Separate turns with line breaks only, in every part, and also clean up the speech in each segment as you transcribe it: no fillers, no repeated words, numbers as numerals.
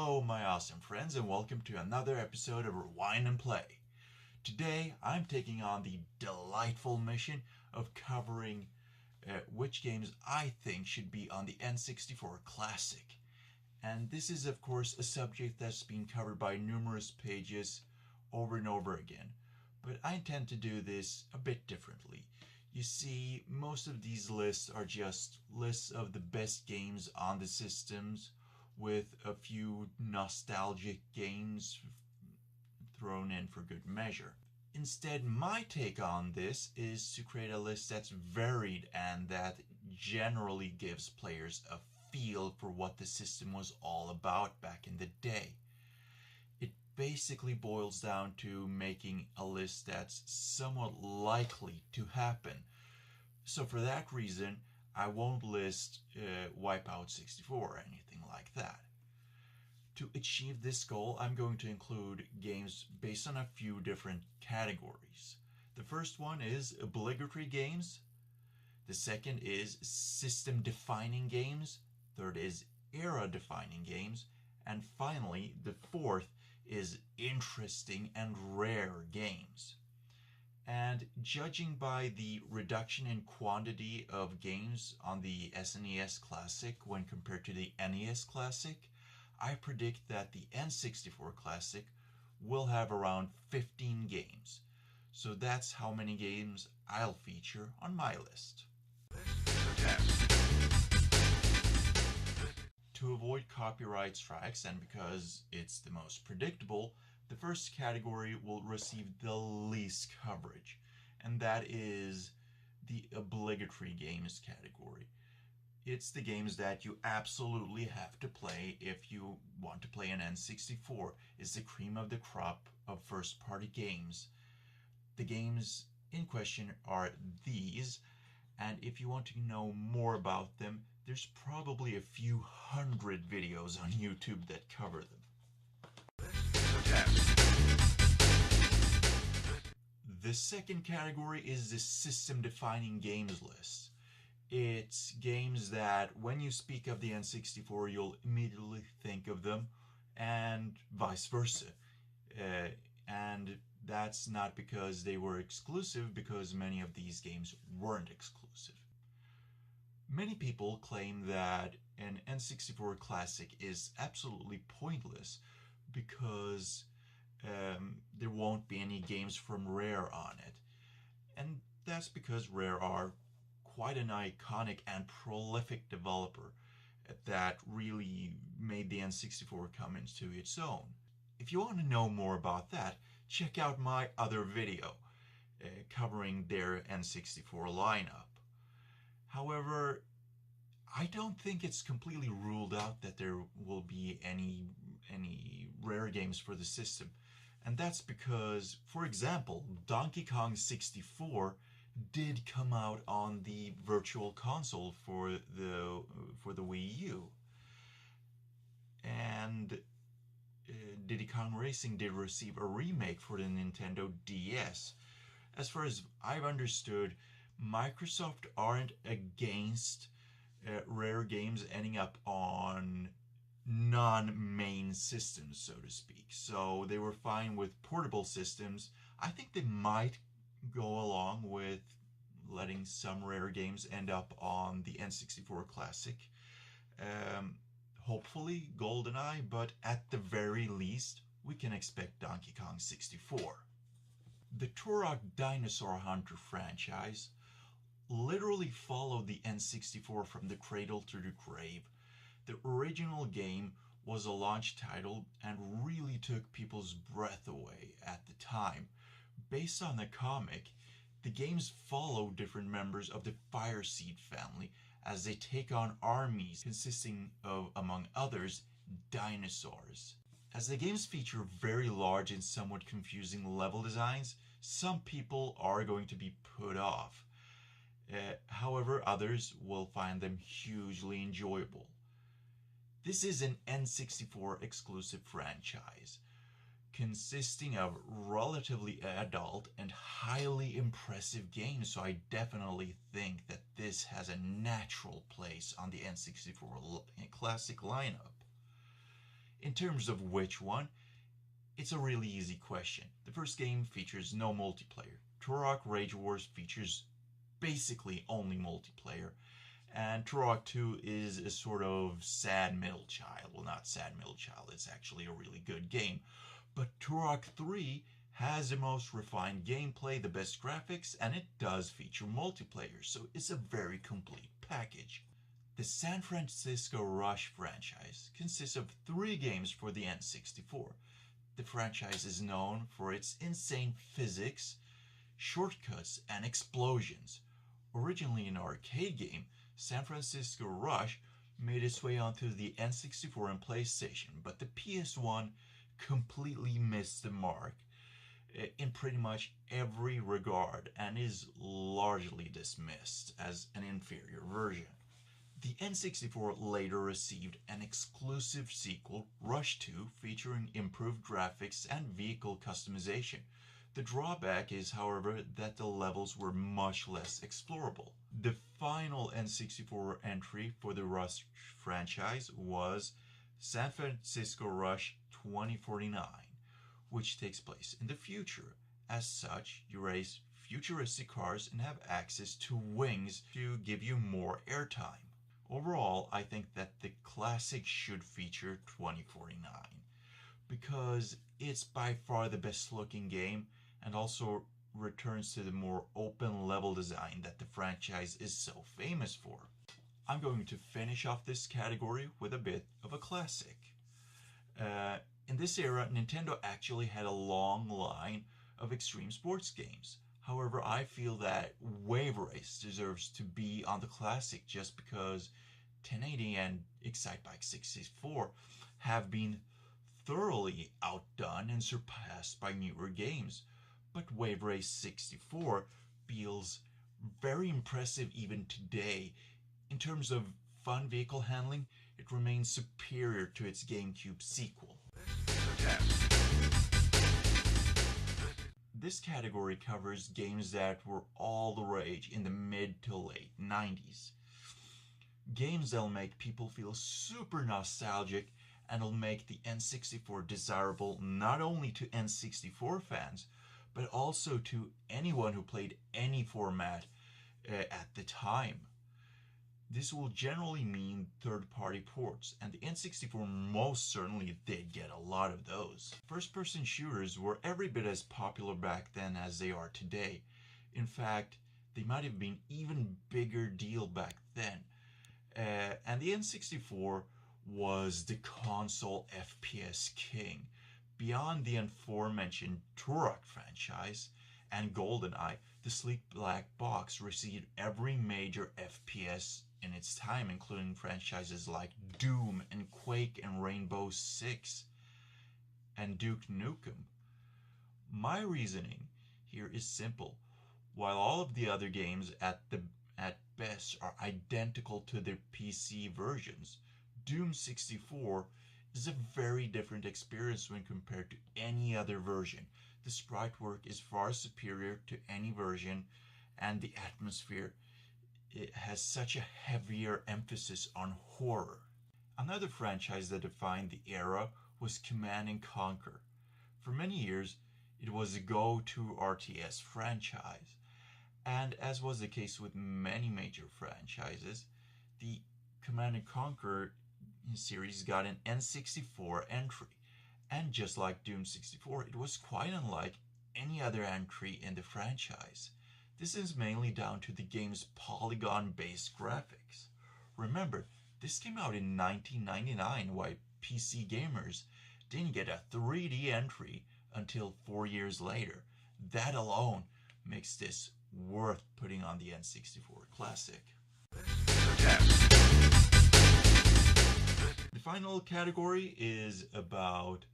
Hello, my awesome friends, and welcome to another episode of Rewind and Play. Today, I'm taking on the delightful mission of covering which games I think should be on the N64 Classic. And this is, of course, a subject that's been covered by numerous pages over and over again. But I intend to do this a bit differently. You see, most of these lists are just lists of the best games on the systems, with a few nostalgic games thrown in for good measure. Instead, my take on this is to create a list that's varied and that generally gives players a feel for what the system was all about back in the day. It basically boils down to making a list that's somewhat likely to happen. So for that reason, I won't list Wipeout 64 or anything like that. To achieve this goal, I'm going to include games based on a few different categories. The first one is obligatory games. The second is system-defining games. Third is era-defining games. And finally, the fourth is interesting and rare games. And judging by the reduction in quantity of games on the SNES Classic when compared to the NES Classic, I predict that the N64 Classic will have around 15 games. So that's how many games I'll feature on my list. To avoid copyright strikes, and because it's the most predictable, the first category will receive the least coverage, and that is the obligatory games category. It's the games that you absolutely have to play if you want to play an N64. It's the cream of the crop of first-party games. The games in question are these, and if you want to know more about them, there's probably a few hundred videos on YouTube that cover them. The second category is the system-defining games list. It's games that when you speak of the N64, you'll immediately think of them, and vice versa. And that's not because they were exclusive, because many of these games weren't exclusive. Many people claim that an N64 Classic is absolutely pointless because there won't be any games from Rare on it. And that's because Rare are quite an iconic and prolific developer that really made the N64 come into its own. If you want to know more about that, check out my other video covering their N64 lineup. However, I don't think it's completely ruled out that there will be any Rare games for the system. And that's because, for example, Donkey Kong 64 did come out on the Virtual Console for the Wii U. And Diddy Kong Racing did receive a remake for the Nintendo DS. As far as I've understood, Microsoft aren't against Rare games ending up on non-main systems, so to speak. So they were fine with portable systems. I think they might go along with letting some Rare games end up on the N64 Classic. Hopefully GoldenEye, but at the very least, we can expect Donkey Kong 64. The Turok Dinosaur Hunter franchise literally followed the N64 from the cradle to the grave. The original game was a launch title and really took people's breath away at the time. Based on the comic, the games follow different members of the Fireseed family as they take on armies consisting of, among others, dinosaurs. As the games feature very large and somewhat confusing level designs, some people are going to be put off. However, others will find them hugely enjoyable. This is an N64 exclusive franchise, consisting of relatively adult and highly impressive games, so I definitely think that this has a natural place on the N64 Classic Lineup. In terms of which one, it's a really easy question. The first game features no multiplayer. Turok Rage Wars features basically only multiplayer. And Turok 2 is a sort of sad middle child. Well, not sad middle child, it's actually a really good game. But Turok 3 has the most refined gameplay, the best graphics, and it does feature multiplayer, so it's a very complete package. The San Francisco Rush franchise consists of 3 games for the N64. The franchise is known for its insane physics, shortcuts, and explosions. Originally an arcade game, San Francisco Rush made its way onto the N64 and PlayStation, but the PS1 completely missed the mark in pretty much every regard and is largely dismissed as an inferior version. The N64 later received an exclusive sequel, Rush 2, featuring improved graphics and vehicle customization. The drawback is, however, that the levels were much less explorable. The final N64 entry for the Rush franchise was San Francisco Rush 2049, which takes place in the future. As such, you race futuristic cars and have access to wings to give you more airtime. Overall, I think that the classic should feature 2049 because it's by far the best looking game and also returns to the more open level design that the franchise is so famous for. I'm going to finish off this category with a bit of a classic. In this era, Nintendo actually had a long line of extreme sports games. However, I feel that Wave Race deserves to be on the classic just because 1080 and Excitebike 64 have been thoroughly outdone and surpassed by newer games. But Wave Race 64 feels very impressive even today. In terms of fun vehicle handling, it remains superior to its GameCube sequel. This category covers games that were all the rage in the mid to late 90s. Games that'll make people feel super nostalgic and will make the N64 desirable not only to N64 fans, but also to anyone who played any format at the time. This will generally mean third-party ports, and the N64 most certainly did get a lot of those. First-person shooters were every bit as popular back then as they are today. In fact, they might have been even bigger deal back then. And the N64 was the console FPS king. Beyond the aforementioned Turok franchise and GoldenEye, the sleek black box received every major FPS in its time, including franchises like Doom and Quake and Rainbow Six and Duke Nukem. My reasoning here is simple. While all of the other games at best are identical to their PC versions, Doom 64 is a very different experience when compared to any other version. The sprite work is far superior to any version, and the atmosphere, it has such a heavier emphasis on horror. Another franchise that defined the era was Command & Conquer. For many years, it was a go-to RTS franchise. And as was the case with many major franchises, the Command & Conquer series got an N64 entry. And just like Doom 64, it was quite unlike any other entry in the franchise. This is mainly down to the game's polygon-based graphics. Remember, this came out in 1999, while PC gamers didn't get a 3D entry until 4 years later. That alone makes this worth putting on the N64 Classic. The final category is about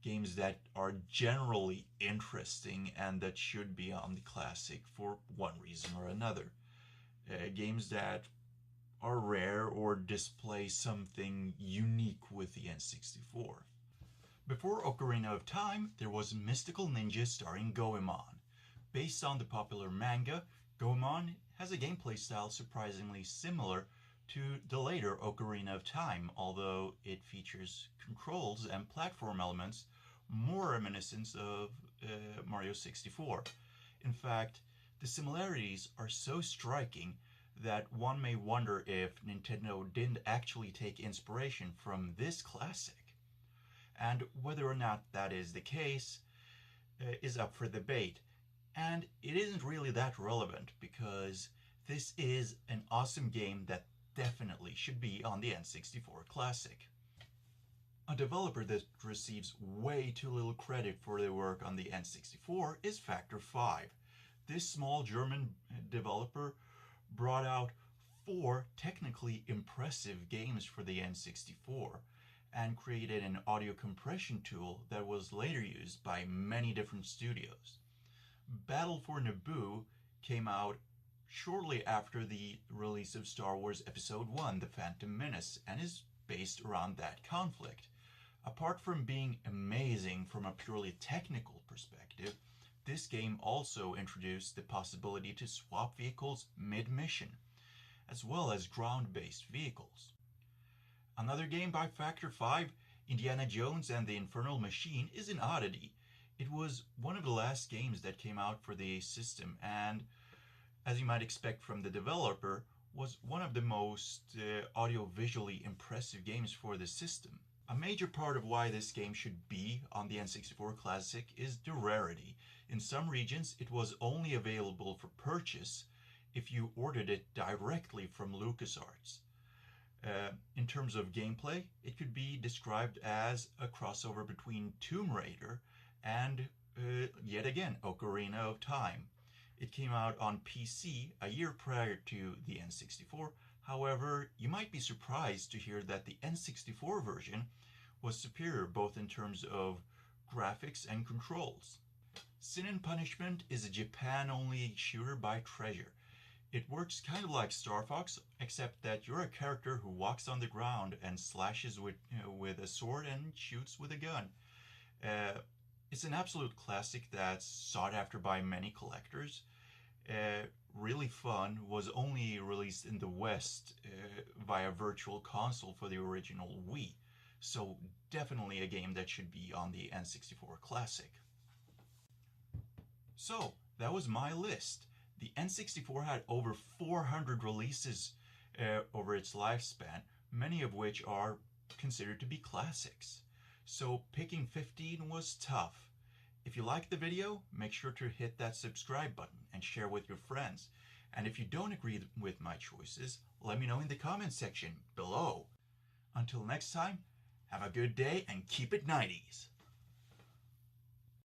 games that are generally interesting and that should be on the Classic for one reason or another. Games that are rare or display something unique with the N64. Before Ocarina of Time, there was Mystical Ninja starring Goemon. Based on the popular manga, Goemon has a gameplay style surprisingly similar to the later Ocarina of Time, although it features controls and platform elements more reminiscent of Mario 64. In fact, the similarities are so striking that one may wonder if Nintendo didn't actually take inspiration from this classic. And whether or not that is the case is up for debate. And it isn't really that relevant because this is an awesome game that definitely should be on the N64 Classic. A developer that receives way too little credit for their work on the N64 is Factor 5. This small German developer brought out 4 technically impressive games for the N64 and created an audio compression tool that was later used by many different studios. Battle for Naboo came out shortly after the release of Star Wars Episode 1, The Phantom Menace, and is based around that conflict. Apart from being amazing from a purely technical perspective, this game also introduced the possibility to swap vehicles mid-mission, as well as ground-based vehicles. Another game by Factor 5, Indiana Jones and the Infernal Machine, is an oddity. It was one of the last games that came out for the system, and as you might expect from the developer, was one of the most audio-visually impressive games for the system. A major part of why this game should be on the N64 Classic is the rarity. In some regions, it was only available for purchase if you ordered it directly from LucasArts. In terms of gameplay, it could be described as a crossover between Tomb Raider and, yet again, Ocarina of Time. It came out on PC a year prior to the N64. However, you might be surprised to hear that the N64 version was superior both in terms of graphics and controls. Sin and Punishment is a Japan-only shooter by Treasure. It works kind of like Star Fox, except that you're a character who walks on the ground and slashes with a sword and shoots with a gun. It's an absolute classic that's sought after by many collectors. Really fun, was only released in the West via Virtual Console for the original Wii. So definitely a game that should be on the N64 Classic. So that was my list. The N64 had over 400 releases over its lifespan, many of which are considered to be classics. So picking 15 was tough. If you liked the video, make sure to hit that subscribe button and share with your friends. And if you don't agree with my choices, let me know in the comment section below. Until next time, have a good day and keep it 90s.